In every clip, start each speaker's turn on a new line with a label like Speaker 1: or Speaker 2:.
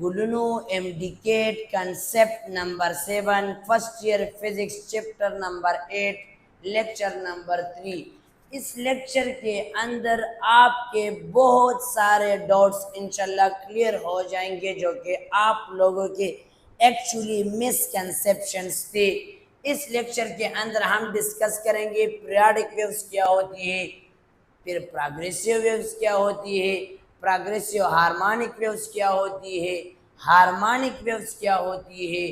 Speaker 1: Gulunu indicate concept number 7, first year physics chapter number 8, lecture number 3। इस lecture के अंदर आपके बहुत सारे डाउट्स इंशाल्लाह क्लियर हो जाएंगे जो कि आप लोगों के एक्चुअली मिसकंसेप्शंस थे। इस लेक्चर के अंदर हम डिस्कस करेंगे पीरियोडिक वेव्स क्या होती है, फिर प्रोग्रेसिव वेव्स क्या होती है, प्रोग्रेसिव हार्मोनिक वेव्स क्या होती है, हार्मोनिक वेव्स क्या होती है,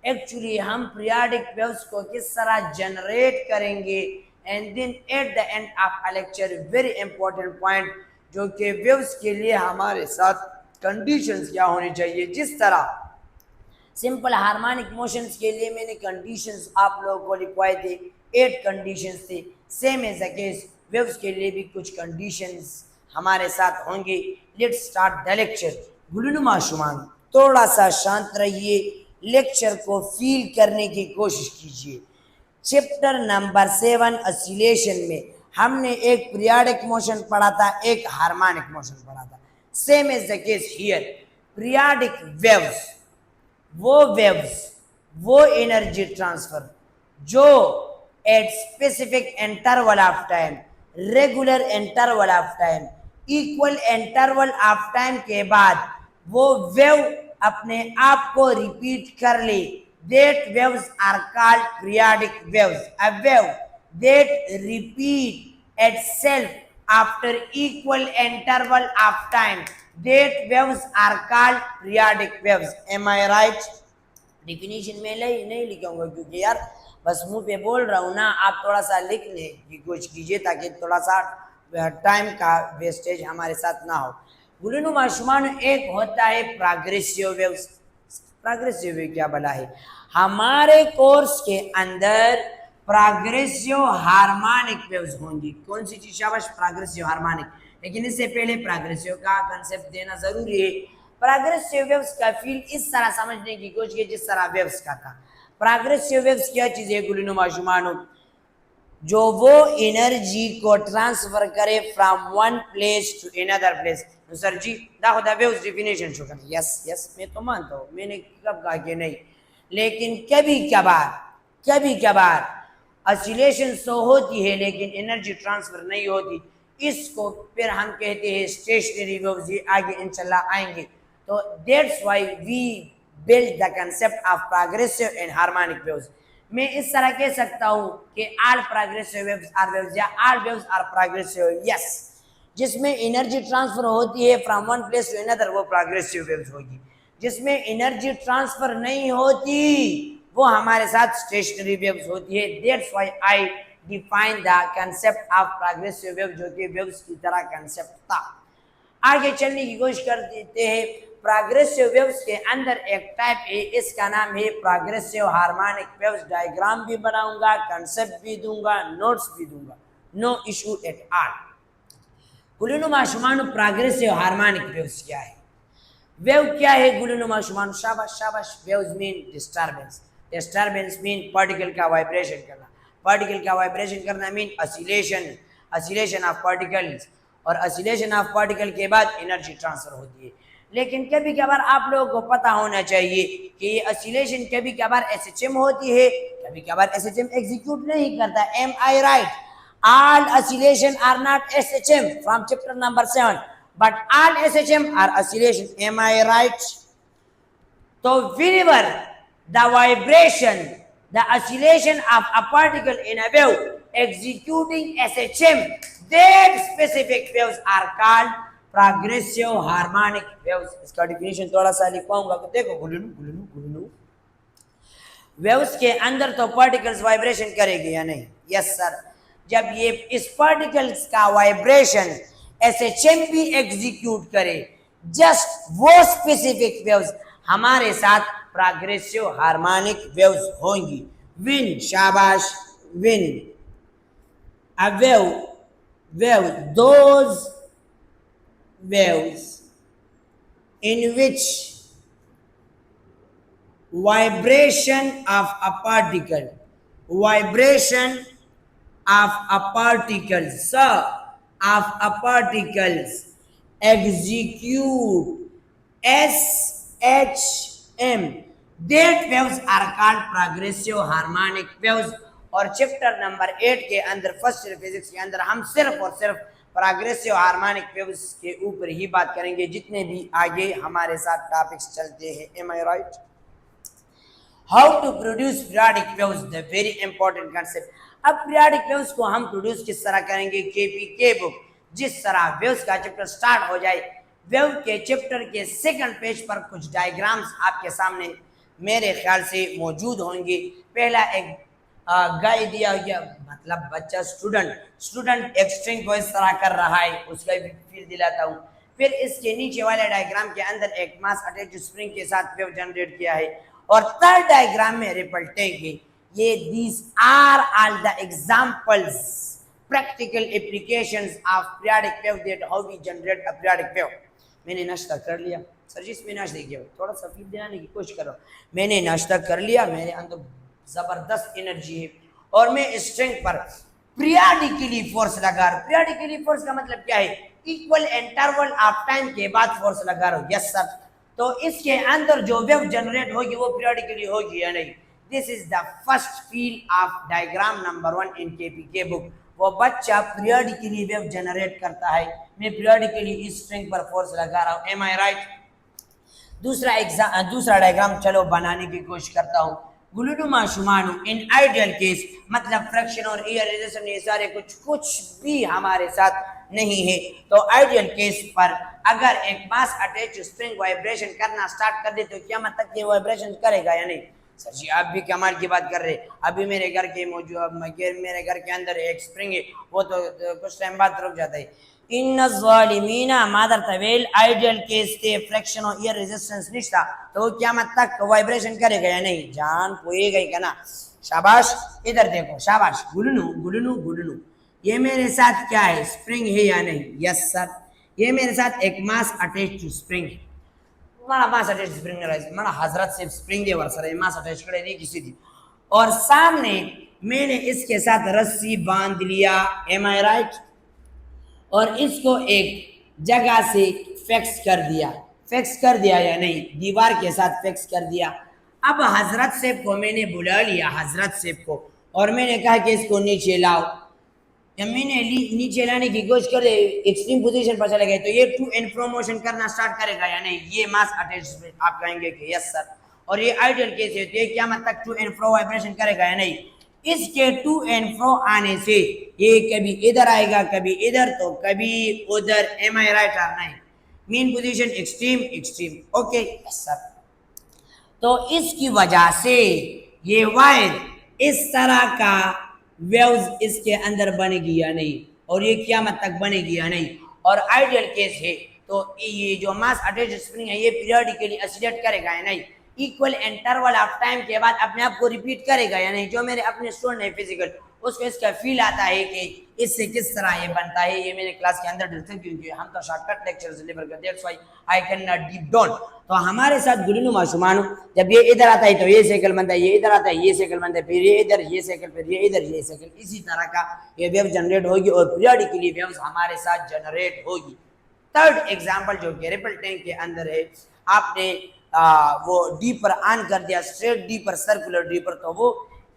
Speaker 1: एक्चुअली हम पीरियोडिक वेव्स को किस तरह जनरेट करेंगे, and then at the end of a lecture very important point जो कि वेव्स के लिए हमारे साथ कंडीशंस क्या होनी चाहिए। जिस तरह सिंपल हार्मोनिक मोशंस के लिए मैंने कंडीशंस आप लोगों को लिखवाए थे, 8 कंडीशंस थे। Same as a case waves के लिए भी कुछ कंडीशंस हमारे साथ होंगे। Let's start the lecture. गुलनुमा शुमान थोड़ा सा शांत रहिए, लेक्चर को फील करने की कोशिश कीजिए। चैप्टर नंबर 7 ऑसिलेशन में हमने एक पीरियोडिक मोशन पढ़ा था, एक हार्मोनिक मोशन पढ़ा था। Same as the case here, periodic waves वो वेव्स, वो एनर्जी ट्रांसफर जो at specific interval of time, regular interval of time, equal interval of time के बाद वो वेव अपने आप को रिपीट कर ले, that waves are called periodic waves। A wave that repeat itself after equal interval of time, that waves are called periodic waves। Am I right? Definition में नहीं लिखूंगा क्योंकि यार बस मुंह पे बोल रहा हूँ ना, आप थोड़ा सा लिखने की कोशिश कीजिए ताकि थोड़ा सा टाइम का वेस्टेज हमारे साथ ना हो। गुलनुमा शुमान एक होता है प्रोग्रेसिव वेव्स। प्रोग्रेसिव वेव क्या भला है? हमारे कोर्स के अंदर प्रोग्रेसिव हार्मोनिक वेव्स होंगी। कौन सी चीज? शाबाश, प्रोग्रेसिव हार्मोनिक। लेकिन इससे पहले प्रोग्रेसिव का कंसेप्ट देना जरूरी है। प्रोग्रेसिव वेव्स का फील इस तरह समझने की कोशिश की जिस तरह वेव्स का था। प्रोग्रेसिव वेव्स क्या चीज है गुलनुमा शुमानो? जो वो एनर्जी को ट्रांसफर करे from one place to another place. तो सर जी दाखो द वेव्स डेफिनेशन शो करना। यस यस, मैं तो मानता हूँ, मैंने कब कहा कि नहीं, लेकिन कभी कभार ऑसिलेशन तो होती है लेकिन एनर्जी ट्रांसफर नहीं होती। इसको फिर हम कहते हैं स्टेशनरी वेव्स। ये आगे इंशाल्लाह आएंगे। तो that's why we build the concept of progressive and harmonic waves. मैं इस तरह कह सकता हूं कि all progressive waves are waves या all waves are progressive. Yes, जिसमें एनर्जी ट्रांसफर होती है from one place to another वो प्रोग्रेसिव वेव्स होगी। जिसमें एनर्जी ट्रांसफर नहीं होती वो हमारे साथ स्टेशनरी वेव्स होती है। That's why I define the concept of progressive wave जो कि वेव्स की तरह कंसेप्ट था। आगे चलने की कोशिश कर देते हैं। प्रोग्रेसिव वेव्स के अंदर एक टाइप है, इसका नाम है प्रोग्रेसिव हार्मोनिक वेव्स। डायग्राम भी बनाऊंगा, कंसेप्ट भी दूंगा, नोट्स भी दूंगा, नो इशू एट ऑल। गुलनुमा शुमानु प्रोग्रेसिव हार्मोनिक वेव्स क्या है? वेव क्या है गुलनुमा शुमानु? शाबाश शाबाश। Waves mean disturbance. Disturbance mean particle का वाइब्रेशन करना। पार्टिकल का वाइब्रेशन करना mean oscillation, oscillation of particles. और ऑसिलेशन ऑफ पार्टिकल के बाद एनर्जी ट्रांसफर होती है। लेकिन कभी कभार आप लोगों को पता होना चाहिए कि ये ऑसिलेशन कभी कभार एसएचएम होती है, कभी कभार एसएचएम एग्जीक्यूट नहीं करता। Am I right? All oscillation are not SHM from chapter number 7, but all SHM are oscillation. Am I right? So whenever the vibration, the oscillation of a particle in a wave executing SHM, that specific waves are called progressive harmonic waves। इसका definition थोड़ा सा लिखवाऊंगा तो देखो गुलनू गुलनू गुलनू। Waves के अंदर तो particles vibration करेगी या नहीं? Yes sir. जब ये इस पार्टिकल्स का वाइब्रेशन एसएचएम भी एग्जीक्यूट करे, जस्ट वो स्पेसिफिक वेव्स हमारे साथ प्रोग्रेसिव हार्मोनिक वेव्स होंगी। विन, शाबाश, win. A wave those waves in which vibration of a particle, vibration of a particles, execute HM, that waves are called progressive harmonic waves। और chapter number 8 के अंदर first year physics के अंदर हम सिर्फ और सिर्फ प्रोग्रेसिव हार्मोनिक वेव्स के ऊपर ही बात करेंगे, जितने भी आगे हमारे साथ टॉपिक्स चलते हैं। Am I right? How to produce periodic waves, the very important concept. अब पीरियोडिक वेव्स को हम प्रोड्यूस किस तरह करेंगे? केपीके बुक जिस तरह वेव्स का चैप्टर स्टार्ट हो जाए, वेव के चैप्टर के सेकंड पेज पर कुछ डायग्राम्स आपके सामने मेरे ख्याल से मौजूद होंगे। पहला एक गाय दिया गया, मतलब बच्चा स्टूडेंट एक स्ट्रिंग को इस तरह कर रहा है, उसका भी फील दिलाता हूँ। फिर इसके नीचे वाले डायग्राम के अंदर एक मास अटैच स्प्रिंग के साथ वेव जनरेट किया है। और थर्ड डायग्राम में रिपल टैग है। ये these are all the examples, practical applications of periodic wave, that how we generate a periodic wave. मैंने नाश्ता कर लिया सर जी, इसमें नाश्ता किया, थोड़ा सा फील दिलाने की कोशिश करो। मैंने नाश्ता कर लिया, मेरे अंदर जबरदस्त एनर्जी है और मैं स्ट्रिंग पर पीरियोडिकली फोर्स लगा रहा हूं। पीरियोडिकली फोर्स का मतलब क्या है? इक्वल इंटरवल ऑफ टाइम के बाद फोर्स लगा रहा हूं। Yes sir. तो इसके अंदर जो वेव जनरेट होगी वो पीरियोडिकली होगी या नहीं? This is the first feel of diagram number 1 in KPK book. वो बच्चा पीरियोडिकली वेव जनरेट करता है, मैं पीरियोडिकली इस स्ट्रिंग पर फोर्स लगा रहा हूं। M I right? दूसरा डायग्राम चलो बनाने की कोशिश करता हूं। गुलुनुमा शुमानु इन आइडियल केस, मतलब फ्रैक्शन और इयराइजेशन ये सारे कुछ भी हमारे साथ नहीं है। तो आइडियल केस पर अगर एक मास अटैच स्प्रिंग वाइब्रेशन करना स्टार्ट कर दे तो क्या मतलब ये वाइब्रेशन करेगा या नहीं? सर जी आप भी कमाल की बात कर रहे। अभी मेरे घर के अंदर एक स्प्रिंग है, वो तो कुछ टाइम बाद रुक जाता है। इन ज़ालिमीना मादर तवेल आइडियल केस थे, फ्रैक्शन और ईयर रेजिस्टेंस निश्ता, तो क्या मत तक वाइब्रेशन करेगा या नहीं? जान पोए गई का ना, शाबाश। इधर देखो, शाबाश। गुलनू गुलनू गुलनू, ये मेरे साथ क्या है? स्प्रिंग है या नहीं? Yes sir. ये मेरे साथ एक मास अटैच स्प्रिंग है। मारा मास अटैच स्प्रिंग राइज मारा हजरत से स्प्रिंग दे वर्सर है, मास अटैच करे नहीं किसी दी। और सामने मैंने इसके साथ रस्सी बांध लिया। M I right? और इसको एक जगह से फिक्स कर दिया या नहीं? दीवार के साथ फिक्स कर दिया। अब हजरत सेब को मैंने बुला लिया, हजरत सेब को, और मैंने कहा कि इसको नीचे लाओ। जब मैंने नीचे लाने की कोशिश कर एक्सट्रीम पोजीशन पर चले गए तो ये टू एंड फ्रो मोशन करना स्टार्ट करेगा या नहीं? ये मास अटैच आप कहेंगे कि यस सर। और ये आइडियल केस है तो ये क्या मतलब टू एंड फ्रो वाइब्रेशन करेगा या नहीं? इसके टू एंड फ्रो आने से ये कभी इधर आएगा, कभी इधर, तो कभी उधर। एम आई राइट और नहीं? Mean position extreme. Okay yes sir. तो इसकी वजह से ये वायर इस तरह का वेव्स इसके अंदर बनेगी या नहीं? और ये क़यामत तक बनेगी या नहीं? और आइडियल केस है तो ये जो मास अटैच स्प्रिंग है ये पीरियोडिकली ऑसिलेट करेगा या नहीं? इक्वल इंटरवल ऑफ टाइम के बाद अपने आप को रिपीट करेगा या नहीं? जो मेरे अपने स्टूडेंट है फिजिकल, उसको इसका फील आता है कि इससे किस तरह ये बनता है। ये मेरे क्लास के अंदर डिस्कस क्योंकि हम तो शॉर्टकट लेक्चर्स डिलीवर करते हैं, that's why I can not deep down. तो हमारे साथ गुलनुमा शुमानु, जब ये इधर आता है तो ये साइकिल बनता है, ये इधर आता है ये साइकिल बनता है, फिर ये इधर ये साइकिल, फिर ये इधर ये साइकिल, इसी तरह का ये वेव जनरेट होगी और पीरियोडिकली वेव्स हमारे साथ जनरेट होगी। थर्ड एग्जांपल जो कि रिपल टैंक के अंदर है, आपने वो डी पर ऑन कर दिया, स्ट्रेट डी पर, सर्कुलर डी पर, तो वो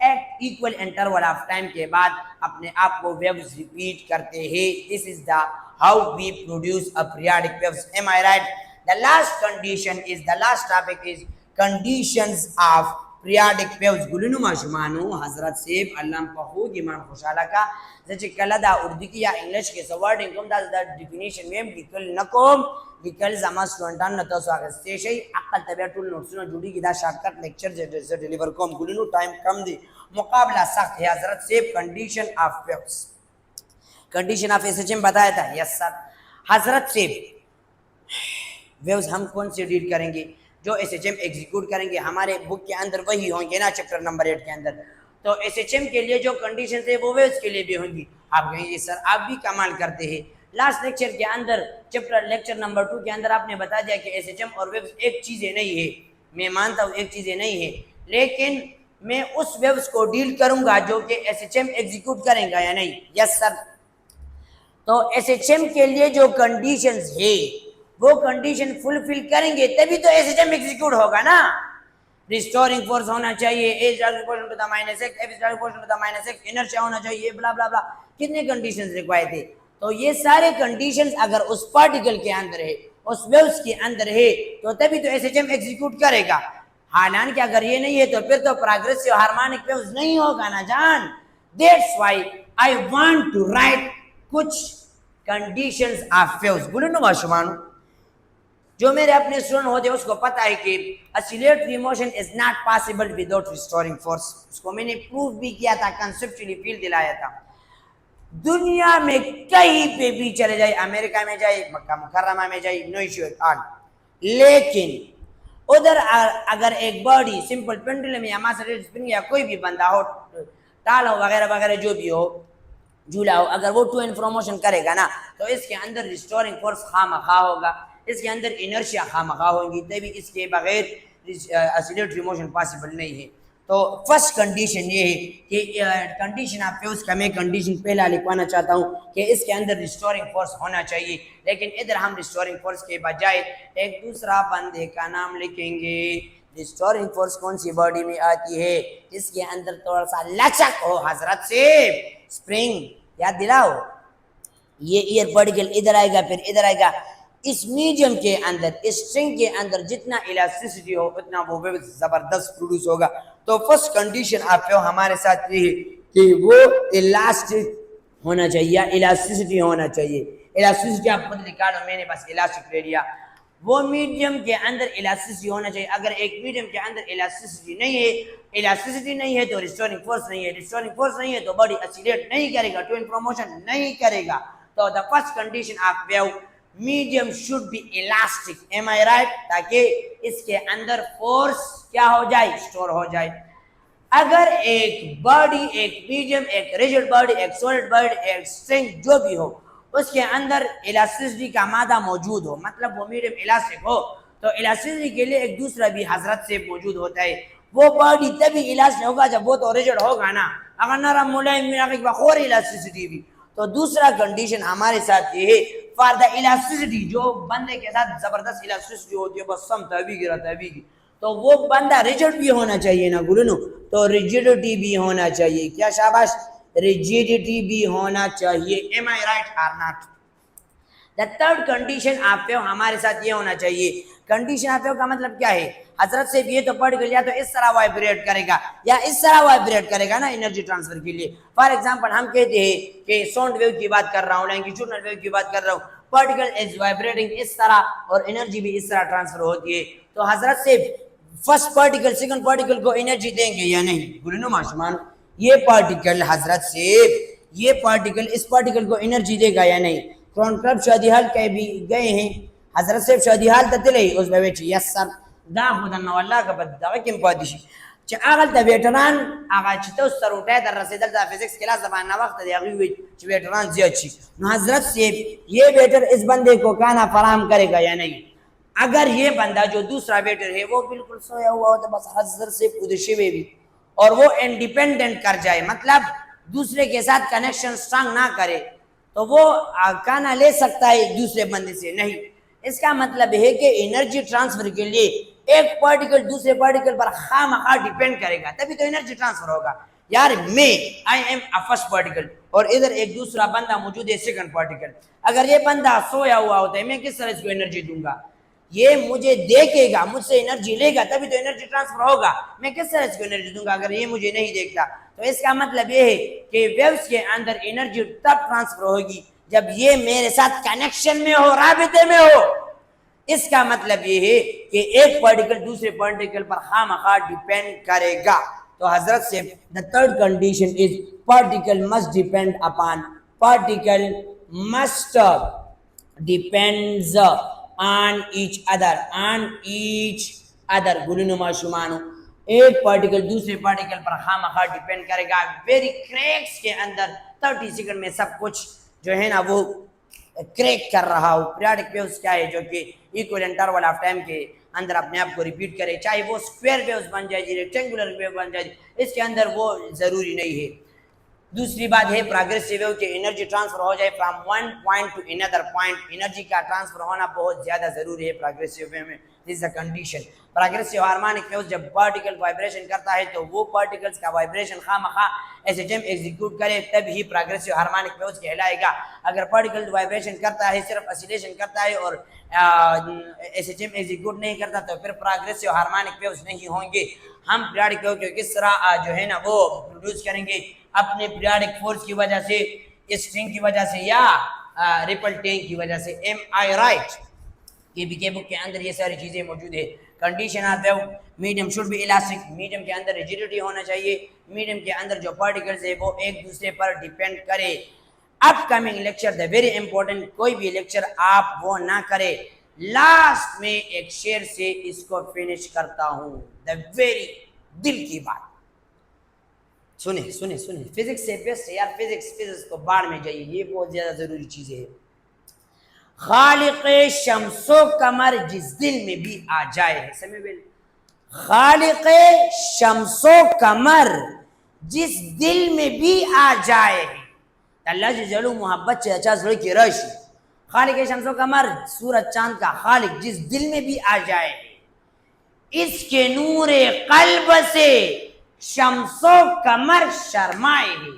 Speaker 1: एक इक्वल इंटरवल ऑफ टाइम के बाद अपने आप को वेव्स रिपीट करते हैं। This is the how we produce a periodic waves. Am I right? The last condition is, the last topic is conditions of periodic waves. गुलनुमा शुमानु हजरत सेब अल्लाम पहू गिमान खुशाला का जैसे कलदा उर्दू की या इंग्लिश के सवर्ड इनकम द डेफिनेशन में बिकल नकोम बिकल जमा स्टूडेंटान नतो स्वागत से शई अकल तबियतुल नोट्स जुड़ी की दा शॉर्टकट लेक्चर जैसे डिलीवर को गुलनु टाइम कम दे, मुकाबला सख्त है। हजरत सेब condition of waves, condition of SHM बताया था। Yes sir. हजरत सेब वेव्स हम कौन से डील करेंगे? जो एसएचएम एग्जीक्यूट करेंगे हमारे बुक के अंदर वही होंगे ना, चैप्टर नंबर 8 के अंदर। तो एसएचएम के लिए जो कंडीशन है वो वेव्स के लिए भी होंगी। आप कहेंगे सर आप भी कमाल करते हैं। लास्ट लेक्चर के अंदर लेक्चर नंबर 2 के अंदर आपने बता दिया कि एसएचएम और वेव्स एक चीज़ें नहीं है। मैं मानता हूँ एक चीज़ें नहीं है, लेकिन मैं उस वेव्स को डील करूंगा जो कि एसएचएम एग्जीक्यूट करेगा या नहीं। Yes sir. तो एसएचएम के लिए जो कंडीशंस है वो कंडीशन फुलफिल करेंगे तभी तो एसएचएम एग्जीक्यूट होगा ना। रिस्टोरिंग फोर्स होना चाहिए, as proportional to the minus x, f is proportional to the minus x, inertia होना चाहिए, ब्ला ब्ला ब्ला, कितने कंडीशंस रिक्वायर्ड थे। तो ये सारे कंडीशंस अगर उस पार्टिकल के अंदर है, उस वेव्स के अंदर है, तो तभी तो एसएचएम एग्जीक्यूट करेगा। हालांकि अगर ये नहीं है तो फिर तो प्रोग्रेसिव हार्मोनिक वेव्स नहीं होगा ना जान। That's why I want to write कुछ कंडीशंस ऑफ वेव्स। बोलो ना माशुमानो, जो मेरे अपने स्टूडेंट होते हैं उसको पता है कि oscillatory motion is not possible without restoring force. उसको मैंने प्रूव भी किया था, कंसेप्चुअली फील दिलाया था। दुनिया में कहीं पे भी चले जाए, अमेरिका में जाए, मक्का मुकर्रमा में जाए, नो इश्यू एट ऑल, लेकिन उधर अगर एक बॉडी सिंपल पेंडुलम या मास स्प्रिंग या कोई भी बंदा हो, टाल हो वगैरह वगैरह जो भी हो, झूला हो, अगर वो टू एंड फ्रो मोशन करेगा ना तो इसके अंदर रिस्टोरिंग फोर्स खामखा होगा, इसके अंदर इनर्शिया खामखा होंगी, तभी इसके बगैर oscillatory मोशन पॉसिबल नहीं है। तो फर्स्ट कंडीशन ये है कि कंडीशन ऑफ वेव्स का मैं कंडीशन पहला लिखवाना चाहता हूँ कि इसके अंदर रिस्टोरिंग फोर्स होना चाहिए। लेकिन इधर हम रिस्टोरिंग फोर्स के बजाय एक दूसरा बंदे का नाम लिखेंगे। रिस्टोरिंग फोर्स कौन सी बॉडी में आती है? इसके अंदर थोड़ा सा लचक हो हजरत से, स्प्रिंग याद दिलाओ। ये ईयर पार्टिकल इधर आएगा, फिर इधर आएगा। इस मीडियम के अंदर, इस स्ट्रिंग के अंदर जितना इलास्टिसिटी हो उतना वो वेव जबरदस्त प्रोड्यूस होगा। तो फर्स्ट कंडीशन आप हमारे साथ ये है कि वो इलास्टिक होना चाहिए या इलास्टिसिटी होना चाहिए। इलास्टिसिटी आप खुद निकालो, मैंने बस इलास्टिक ले लिया। वो मीडियम के अंदर इलास्टिसिटी होना चाहिए। अगर एक मीडियम के अंदर इलास्टिसिटी नहीं है तो रिस्टोरिंग फोर्स नहीं है। रिस्टोरिंग फोर्स नहीं है तो बॉडी ऑसिलेट नहीं करेगा, टू एंड फ्रो मोशन नहीं करेगा। तो the first condition of wave, medium should be elastic, am I right, ताकि इसके अंदर फोर्स क्या हो जाए, स्टोर हो जाए। अगर एक बॉडी, एक मीडियम, एक रिजिड बॉडी, एक सॉलिड बॉडी, एक स्ट्रिंग जो भी हो, उसके अंदर इलास्टिसिटी का मादा मौजूद हो, मतलब वो मीडियम इलास्टिक हो, तो इलास्टिसिटी के लिए एक दूसरा भी हजरत से मौजूद होता है। वो बॉडी तभी इलास्टिक होगा जब वो तो रिजिड होगा ना। अगर नरम मुलायम में और इलास्टिसिटी भी, तो दूसरा कंडीशन हमारे साथ ये है फॉर द इलास्टिसिटी, जो बंदे के साथ जबरदस्त इलास्टिसिटी होती है, बस सम तभी गिरा तभी की, तो वो बंदा रिजिड भी होना चाहिए ना गुरुनो। तो रिजिडिटी भी होना चाहिए, क्या शाबाश, रिजिडिटी भी होना चाहिए। Am I right or not? The third condition आप हमारे साथ ये होना चाहिए। कंडीशन आप का मतलब क्या है हजरत से? ये तो पार्टिकल या तो इस तरह वाइब्रेट करेगा या इस तरह वाइब्रेट करेगा ना एनर्जी ट्रांसफर के लिए। फॉर एग्जांपल हम कहते हैं कि साउंड वेव की बात कर रहा हूँ, लॉन्गिट्यूडनल वेव की बात कर रहा हूँ, पार्टिकल इज वाइब्रेटिंग इस तरह और एनर्जी भी इस तरह ट्रांसफर होती है। तो हजरत से फर्स्ट पार्टिकल सेकंड पार्टिकल को एनर्जी देंगे या नहीं? गुरुनो माशमान, ये पार्टिकल हजरत से, ये पार्टिकल इस पार्टिकल को एनर्जी देगा या नहीं? क्रोन क्लब शादी हाल के भी गए हैं हजरत से, शादी हाल तले उस बेची यस सर दा खुदा नवल्ला का बद्दा किम पादिशी च आगल द वेटरान आगा चितो सरोटे दर रसीदल द फिजिक्स क्लास जबान ना वक्त दे अगली च वेटरान जियाची हजरत से ये वेटर इस बंदे को खाना फराहम करेगा या नहीं? अगर ये बंदा जो दूसरा वेटर है वो बिल्कुल सोया हुआ हो तो बस हजरत से उदशे भी और वो इंडिपेंडेंट कर जाए, मतलब दूसरे के साथ कनेक्शन स्ट्रांग ना करे, तो वो खाना ले सकता है दूसरे बंदे से नहीं। इसका मतलब है कि एनर्जी ट्रांसफर के लिए एक पार्टिकल दूसरे पार्टिकल पर खामखा डिपेंड करेगा, तभी तो एनर्जी ट्रांसफर होगा। यार मैं I am a first particle और इधर एक दूसरा बंदा मौजूद है सेकंड पार्टिकल। अगर ये बंदा सोया हुआ होता है, मैं किस तरह इसको एनर्जी दूंगा? ये मुझे देखेगा, मुझसे एनर्जी लेगा, तभी तो एनर्जी ट्रांसफर होगा। मैं किस तरह इसको एनर्जी दूंगा अगर ये मुझे नहीं देखता? तो इसका मतलब ये है कि वेव्स के अंदर एनर्जी तब ट्रांसफर होगी जब ये मेरे साथ कनेक्शन में हो, राबिते में हो। इसका मतलब ये है कि एक पार्टिकल दूसरे पार्टिकल पर खामखा डिपेंड करेगा। तो हजरत से the third condition is particle must depend upon, particle must depends on each other, on each other. गुलनुमा शुमानो, एक पार्टिकल दूसरे पार्टिकल पर खामखा डिपेंड करेगा। वेरी क्रैक्स के अंदर 30 सेकंड में सब कुछ जो है ना वो क्रैक कर रहा हो। पीरियडिक वेव्स क्या है? जो कि इक्वल इंटरवल ऑफ टाइम के अंदर अपने आप को रिपीट करे, चाहे वो स्क्वायर वेव्स बन जाए, रेक्टेंगुलर वेव बन जाए, इसके अंदर वो जरूरी नहीं है। दूसरी बात है प्रोग्रेसिव वेव की एनर्जी ट्रांसफर हो जाए from one point two another point, energy का ट्रांसफर होना बहुत ज्यादा जरूरी है प्रोग्रेसिव वेव में। This is a condition. Progressive harmonic wave जब पार्टिकल वाइब्रेशन करता है तो वो पार्टिकल्स का वाइब्रेशन खामखा एसएचएम एग्जीक्यूट करे तब ही प्रोग्रेसिव हार्मोनिक वेव्स कहलाएगा। अगर पार्टिकल वाइब्रेशन करता है, सिर्फ ऑसिलेशन करता है और एसएचएम एग्जीक्यूट नहीं करता तो फिर प्रोग्रेसिव हार्मोनिक वेव्स नहीं होंगे। हम पीरियोडिक वेव को किस तरह जो है ना वो प्रोड्यूस करेंगे, अपने पीरियोडिक फोर्स की वजह से, स्ट्रिंग की वजह से या रिपल टैंक की वजह से। M I right? KBK book के अंदर ये सारी चीजें मौजूद है। Condition of wave, medium should be elastic, medium के अंदर रिजिडिटी होना चाहिए, मीडियम के अंदर जो पार्टिकल्स है वो एक दूसरे पर डिपेंड करे। Upcoming lecture the very important, कोई भी लेक्चर आप वो ना करे। लास्ट में एक शेर से इसको फिनिश करता हूं, द वेरी दिल की बात सुने सुने सुने। फिजिक्स से बेस्ट है यार, फिजिक्स को बाढ़ में जाइए, ये बहुत ज्यादा जरूरी चीजें है। खालिक़े शम्सो कमर जिस दिल में भी आ जाए, समय बिल खालिक़े शम्सो कमर जिस दिल में भी आ जाए, अल्लाह जलू मोहब्बत से अच्छा सड़ की रश। खालिक़े शम्सो कमर सूरज चांद का खालिक जिस दिल में भी आ जाए, इसके नूरे कल्ब से शम्सो कमर शर्माए है।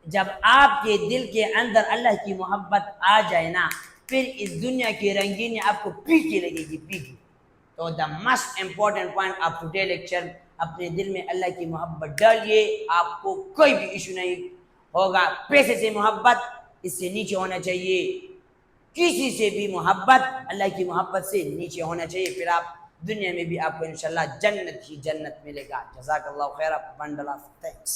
Speaker 1: जब आपके दिल के अंदर अल्लाह की मोहब्बत आ जाए ना, फिर इस दुनिया की रंगीनी आपको फीकी लगेगी, फीकी। तो the most important point of today lecture, अपने दिल में अल्लाह की मोहब्बत डालिए, आपको कोई भी इशू नहीं होगा। पैसे से मोहब्बत इससे नीचे होना चाहिए, किसी से भी मोहब्बत अल्लाह की मोहब्बत से नीचे होना चाहिए, फिर आप दुनिया में भी आपको इंशाल्लाह जन्नत ही जन्नत मिलेगा। जज़ाकल्लाहु खैर, बंडल ऑफ थैंक्स।